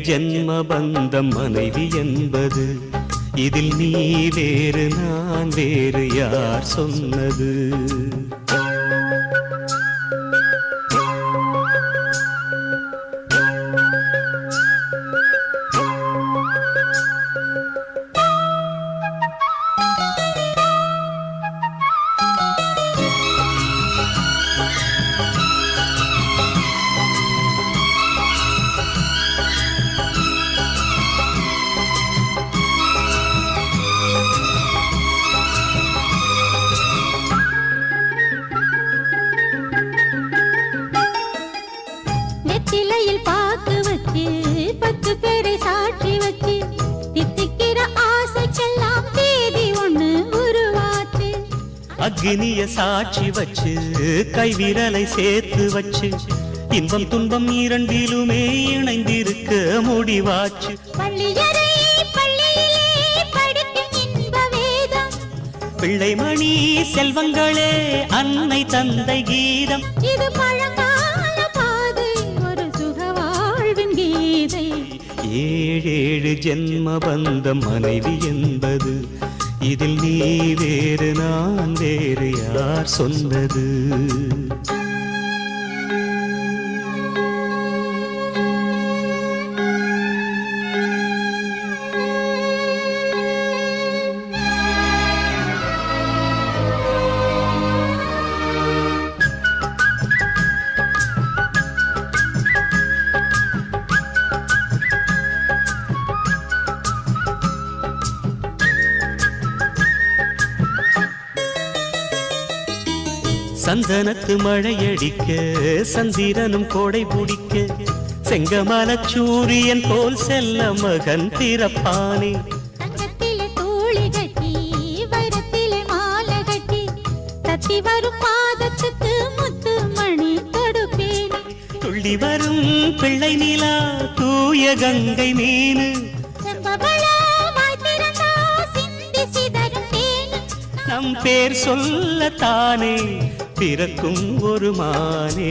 ஜென்ம பந்தம் மனைவி என்பது, இதில் நீ வேறு நான் வேறு யார் சொன்னது? நெத்திலையில் பாக்கு வச்சு 10 பேரை சாட்சி வச்சு தித்திக்கிற ஆசைக்கெல்லாம் தேதி ஒண்ணு உருவாச்சு. அக்னிய சாட்சி வச்சு கைவிரலை சேர்த்து வச்சு இன்பம் துன்பம் இரண்டிலுமே இணைந்திருக்க முடிவாச்சு. பள்ளியறை பள்ளியிலே படிக்கும் இன்ப வேதம், பிள்ளைமணி செல்வங்களே அன்னை தந்தை கீதம். இது பழங்கால பாதை, ஒரு சுக வாழ்வின் கீதை. ஏழேழு ஜென்ம பந்தம் மனைவி என்பது, இதில் நீ வேறு நான் வேறு யார் சொன்னது? சந்தனத்து மழையடிக்க சந்திரனும் கோடை பிடிக்க செங்கமல சூரியன் போல் செல்ல மகன் பிறப்பானே. தங்கத்திலே தோழி கட்டி வைரத்திலே மாலை கட்டி தத்தி வரும் பாதத்துக்கு முத்து மணி தொடுப்பேன். துள்ளி வரும் பிள்ளை நிலா தூய கங்கை மீனு, நம் பேர் சொல்லத்தானே பிறக்கும் ஒரு மானே.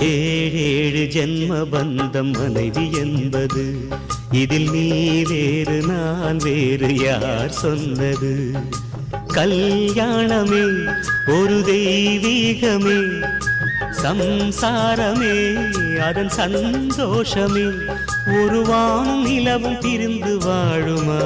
ஏழேழு ஜென்ம பந்தம் மனைவி என்பது, இதில் நீ வேறு நான் வேறு யார் சொன்னது? கல்யாணமே ஒரு தெய்வீகமே, சம்சாரமே அதன் சந்தோஷமே, ஒரு வானும் நிலவும் பிரிந்து வாழுமா?